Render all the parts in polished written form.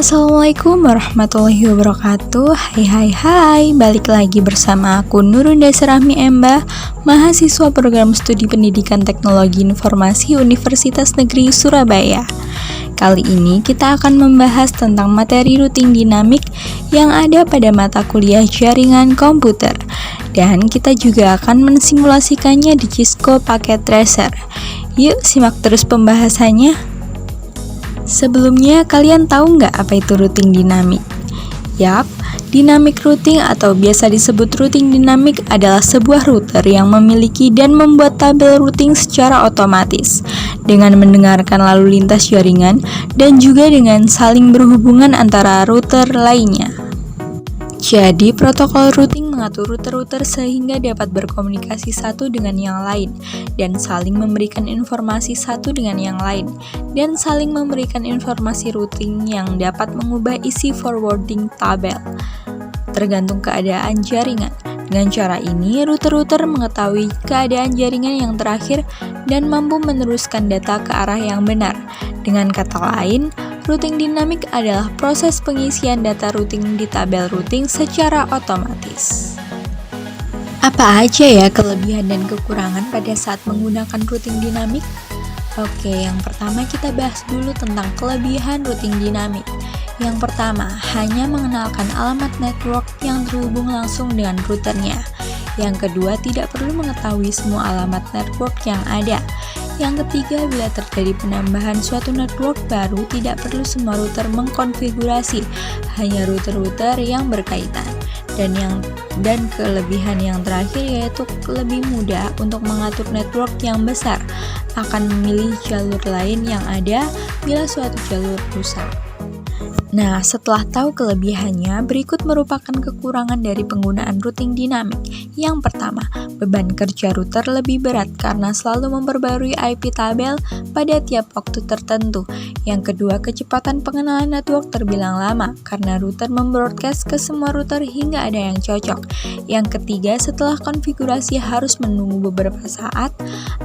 Assalamualaikum warahmatullahi wabarakatuh. Hai, balik lagi bersama aku Nurun Desrahmi Embah, mahasiswa program studi pendidikan teknologi informasi Universitas Negeri Surabaya. Kali ini kita akan membahas tentang materi routing dinamik yang ada pada mata kuliah jaringan komputer. Dan kita juga akan mensimulasikannya di Cisco Packet Tracer. Yuk simak terus pembahasannya. Sebelumnya, kalian tahu nggak apa itu routing dinamik? Yap, dynamic routing atau biasa disebut routing dinamik adalah sebuah router yang memiliki dan membuat tabel routing secara otomatis dengan mendengarkan lalu lintas jaringan dan juga dengan saling berhubungan antara router lainnya. Jadi, protokol routing mengatur router-router sehingga dapat berkomunikasi satu dengan yang lain dan saling memberikan informasi satu dengan yang lain dan saling memberikan informasi routing yang dapat mengubah isi forwarding tabel tergantung keadaan jaringan. Dengan cara ini, router-router mengetahui keadaan jaringan yang terakhir dan mampu meneruskan data ke arah yang benar. Dengan kata lain, routing dinamik adalah proses pengisian data routing di tabel routing secara otomatis. Apa aja ya kelebihan dan kekurangan pada saat menggunakan routing dinamik? Oke, yang pertama kita bahas dulu tentang kelebihan routing dinamik. Yang pertama, hanya mengenalkan alamat network yang terhubung langsung dengan routernya. Yang kedua, tidak perlu mengetahui semua alamat network yang ada. Yang ketiga, bila terjadi penambahan suatu network baru, tidak perlu semua router mengkonfigurasi, hanya router-router yang berkaitan. Dan kelebihan yang terakhir yaitu lebih mudah untuk mengatur network yang besar, akan memilih jalur lain yang ada bila suatu jalur rusak. Nah, setelah tahu kelebihannya, berikut merupakan kekurangan dari penggunaan routing dinamik. Yang pertama, beban kerja router lebih berat karena selalu memperbarui IP tabel pada tiap waktu tertentu. Yang kedua, kecepatan pengenalan network terbilang lama karena router membroadcast ke semua router hingga ada yang cocok. Yang ketiga, setelah konfigurasi harus menunggu beberapa saat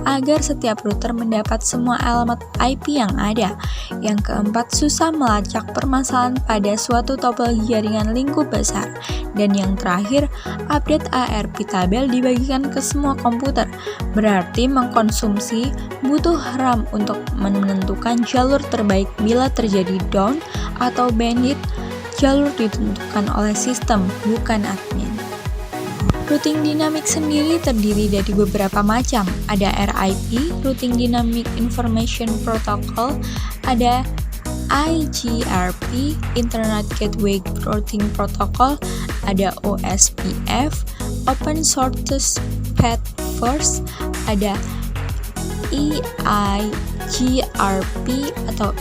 agar setiap router mendapat semua alamat IP yang ada. Yang keempat, susah melacak permasalahan pada suatu topologi jaringan lingkup besar. Dan yang terakhir, update ARP tabel dibagikan ke semua komputer, berarti mengkonsumsi butuh RAM untuk menentukan jalur terbaik bila terjadi down atau bandwidth. Jalur ditentukan oleh sistem, bukan admin. Routing dinamik sendiri terdiri dari beberapa macam. Ada RIP, Routing Dynamic Information Protocol, ada IGRP, Internet Gateway Routing Protocol, ada OSPF, Open Source Path First, ada EIGRP atau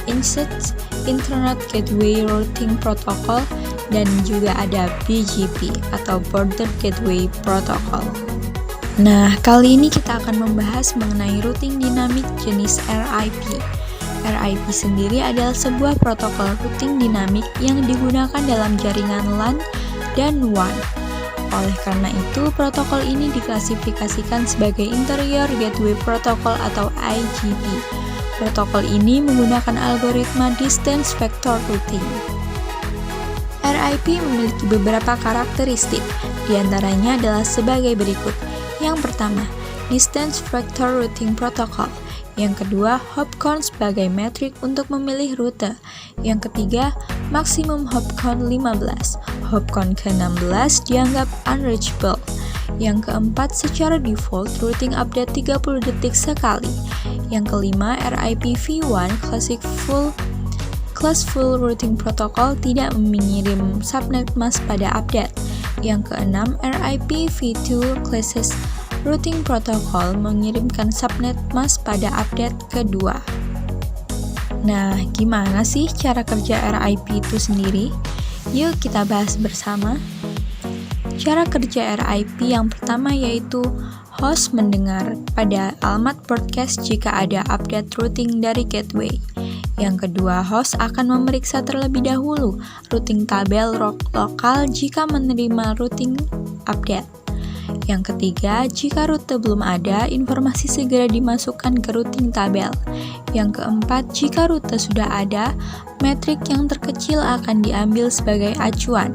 Internet Gateway Routing Protocol, dan juga ada BGP atau Border Gateway Protocol. Nah, kali ini kita akan membahas mengenai routing dinamik jenis RIP. RIP sendiri adalah sebuah protokol routing dinamik yang digunakan dalam jaringan LAN dan WAN. Oleh karena itu, protokol ini diklasifikasikan sebagai Interior Gateway Protocol atau IGP. Protokol ini menggunakan algoritma Distance Vector Routing. RIP memiliki beberapa karakteristik, diantaranya adalah sebagai berikut. Yang pertama, Distance Vector Routing Protocol. Yang kedua, hop count sebagai metrik untuk memilih rute. Yang ketiga, maksimum hop count 15. Hop count ke-16 dianggap unreachable. Yang keempat, secara default, routing update 30 detik sekali. Yang kelima, RIP v1 Class Full Routing Protocol tidak mengirim subnet mask pada update. Yang keenam, RIP v2 Classes Routing Protocol mengirimkan subnet mask pada update kedua. Nah, gimana sih cara kerja RIP itu sendiri? Yuk kita bahas bersama. Cara kerja RIP yang pertama yaitu host mendengar pada alamat broadcast jika ada update routing dari gateway. Yang kedua, host akan memeriksa terlebih dahulu routing tabel lokal jika menerima routing update. Yang ketiga, jika rute belum ada, informasi segera dimasukkan ke routing tabel. Yang keempat, jika rute sudah ada, metrik yang terkecil akan diambil sebagai acuan.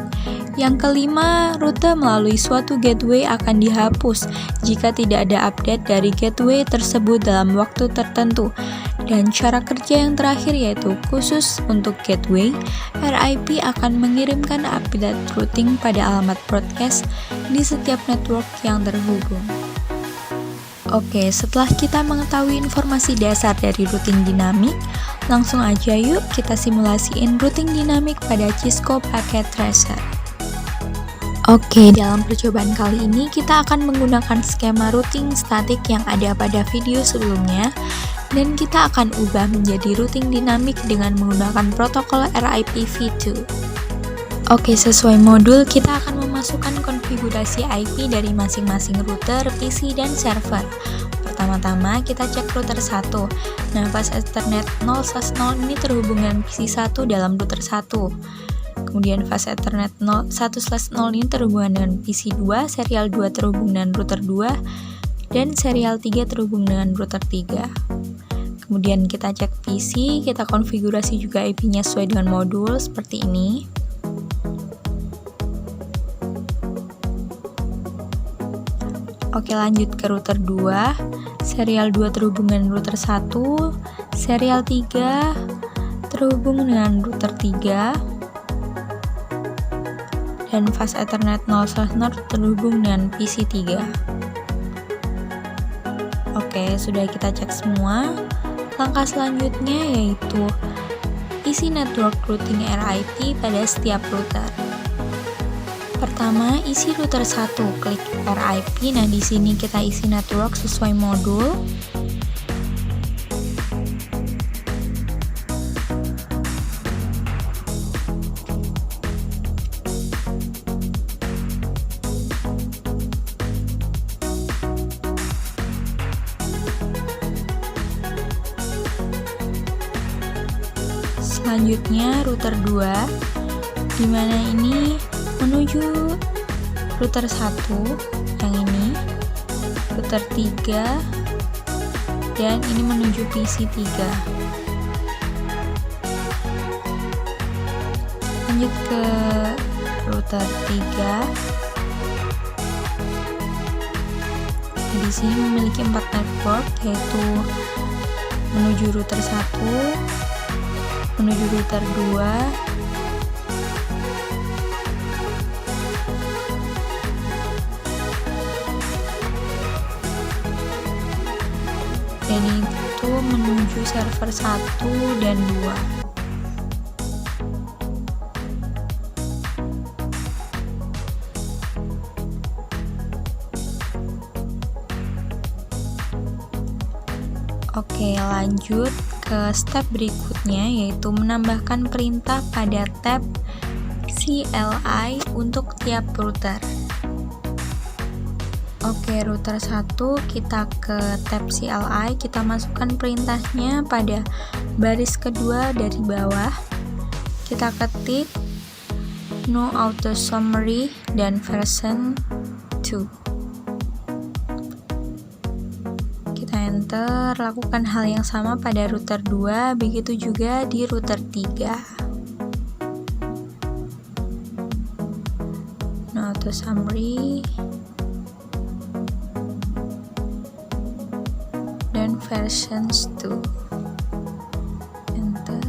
Yang kelima, rute melalui suatu gateway akan dihapus jika tidak ada update dari gateway tersebut dalam waktu tertentu. Dan cara kerja yang terakhir yaitu khusus untuk gateway, RIP akan mengirimkan update routing pada alamat broadcast di setiap network yang terhubung. Oke, setelah kita mengetahui informasi dasar dari routing dinamik, langsung aja yuk kita simulasiin routing dinamik pada Cisco Packet Tracer. Oke, dalam percobaan kali ini kita akan menggunakan skema routing statik yang ada pada video sebelumnya, dan kita akan ubah menjadi routing dinamik dengan menggunakan protokol RIP v2. Oke, sesuai modul kita akan memasukkan konfigurasi IP dari masing-masing router, PC, dan server. Pertama-tama kita cek router 1. Nah, pas Ethernet 0/0 ini terhubung dengan PC 1 dalam router 1. Kemudian fase Ethernet 1/0 ini terhubungan dengan PC 2, serial 2 terhubung dengan router 2, dan serial 3 terhubung dengan router 3. Kemudian kita cek PC, kita konfigurasi juga IP-nya sesuai dengan modul seperti ini. Oke, lanjut ke router 2, serial 2 terhubung dengan router 1, serial 3 terhubung dengan router 3, dan fase Ethernet 0/0 terhubung dengan PC 3. Oke, sudah kita cek semua. Langkah selanjutnya yaitu isi network routing RIP pada setiap router. Pertama, isi router 1, klik RIP. Nah, di sini kita isi network sesuai modul. Selanjutnya router 2, dimana ini menuju router 1 yang ini, router 3, dan ini menuju PC 3. Lanjut ke router 3. Nah, di sini memiliki 4 network, yaitu menuju router 1, menuju router 2, dan itu menuju server 1 dan 2. Oke, lanjut ke step berikutnya, yaitu menambahkan perintah pada tab CLI untuk tiap router. Oke, router 1 kita ke tab CLI, kita masukkan perintahnya pada baris kedua dari bawah. Kita ketik no auto summary dan version 2. Kita enter, lakukan hal yang sama pada router 2, begitu juga di router 3. No auto summary dan versions 2. Enter.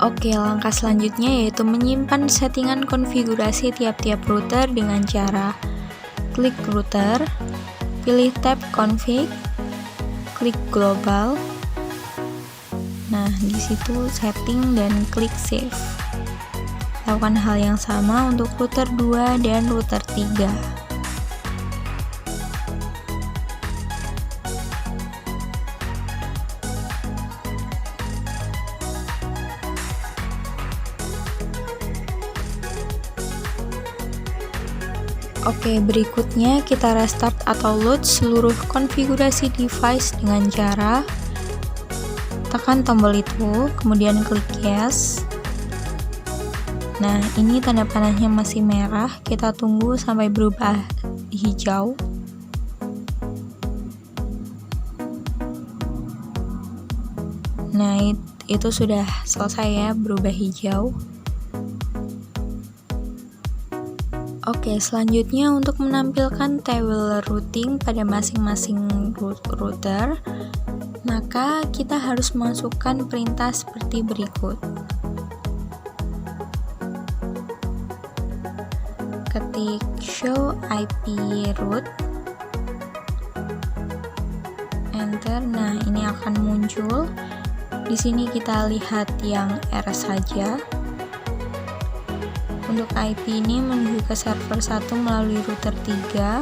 Oke, langkah selanjutnya yaitu menyimpan settingan konfigurasi tiap-tiap router dengan cara klik router, pilih tab config, klik global. Nah, di situ setting dan klik save. Lakukan hal yang sama untuk router 2 dan router 3. Oke, berikutnya kita restart atau load seluruh konfigurasi device dengan cara tekan tombol itu, kemudian klik yes. Nah, ini tanda panahnya masih merah, kita tunggu sampai berubah hijau. Nah, itu sudah selesai ya, berubah hijau. Oke, selanjutnya untuk menampilkan table routing pada masing-masing router, maka kita harus masukkan perintah seperti berikut. Ketik show IP route, enter. Nah, ini akan muncul. Di sini kita lihat yang R saja. Untuk IP ini menuju ke server 1 melalui router 3.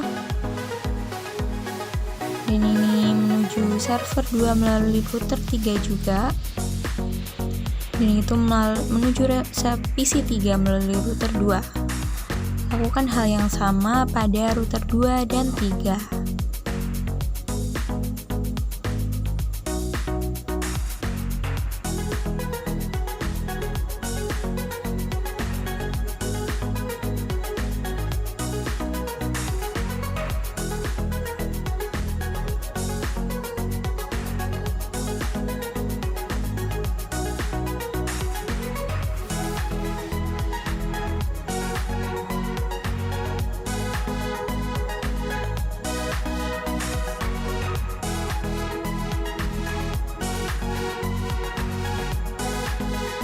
Dan ini menuju server 2 melalui router 3 juga. Dan itu menuju PC 3 melalui router 2. Lakukan hal yang sama pada router 2 dan 3.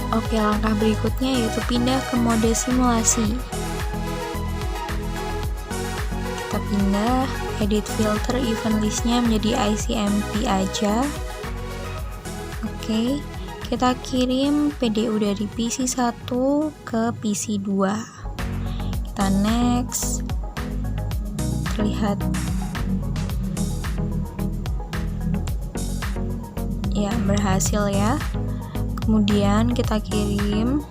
Oke, langkah berikutnya yaitu pindah ke mode simulasi. Kita pindah, edit filter event listnya menjadi ICMP aja. Oke, kita kirim PDU dari PC 1 ke PC 2. Kita next. Terlihat ya, berhasil ya. Kemudian kita kirim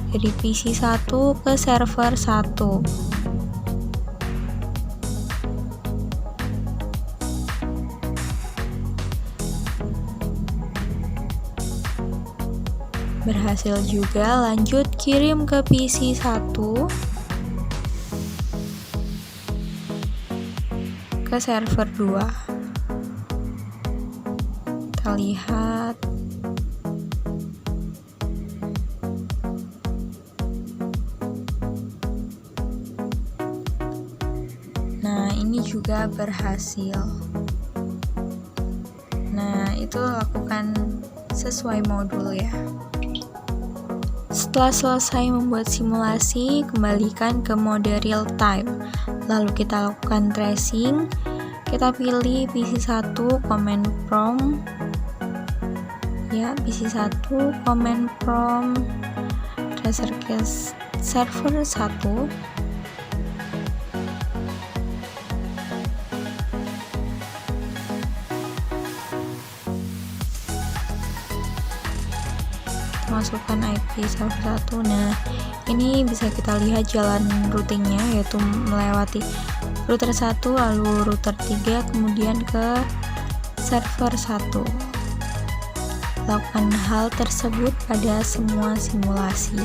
dari PC 1 ke server 1. Berhasil juga, lanjut kirim ke PC 1 ke server 2. Kita lihat. Nah, ini juga berhasil. Nah, itu lakukan sesuai modul ya. Setelah selesai membuat simulasi, kembalikan ke mode real time. Lalu kita lakukan tracing. Kita pilih PC 1 command prompt. Ya, PC 1 command prompt tracer ke server 1. Masukkan IP server 1. Nah, ini bisa kita lihat jalan routingnya, yaitu melewati router 1 lalu router 3 kemudian ke server 1. Lakukan hal tersebut pada semua simulasi.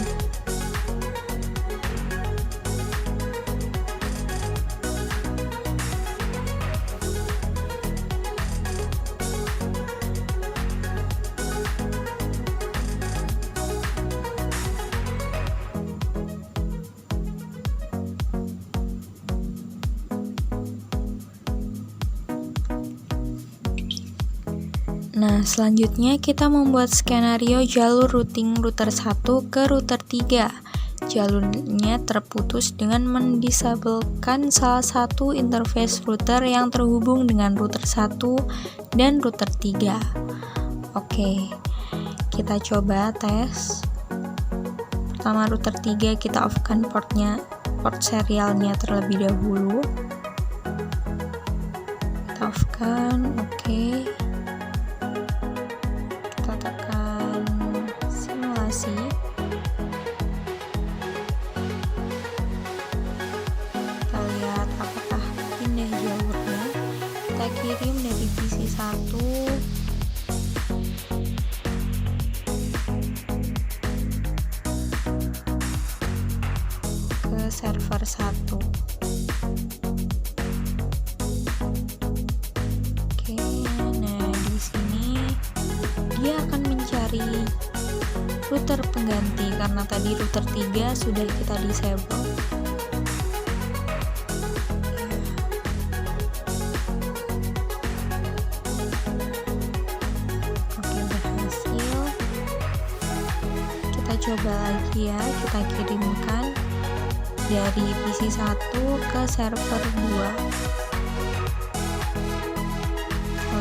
Nah, selanjutnya kita membuat skenario jalur routing router 1 ke router 3. Jalurnya terputus dengan mendisabelkan salah satu interface router yang terhubung dengan router 1 dan router 3. Oke, kita coba tes. Pertama, router 3 kita off-kan port serialnya terlebih dahulu. Kita off-kan, oke. Tekan simulasi. Kita lihat apakah pindah jalurnya. Kita kirim dari PC 1 mencari router pengganti karena tadi router 3 sudah kita disable. Oke, berhasil. Kita coba lagi ya, kita kirimkan dari PC 1 ke server 2.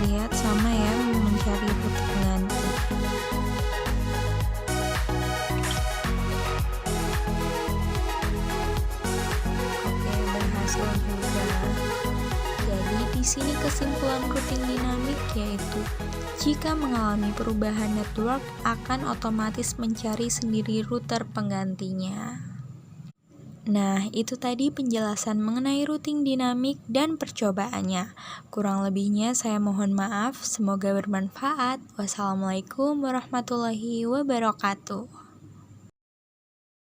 Lihat sama ya, mencari router pengganti. Oke, berhasil juga. Jadi di sini kesimpulan routing dinamik yaitu jika mengalami perubahan network akan otomatis mencari sendiri router penggantinya. Nah, itu tadi penjelasan mengenai routing dinamik dan percobaannya. Kurang lebihnya saya mohon maaf, semoga bermanfaat. Wassalamualaikum warahmatullahi wabarakatuh.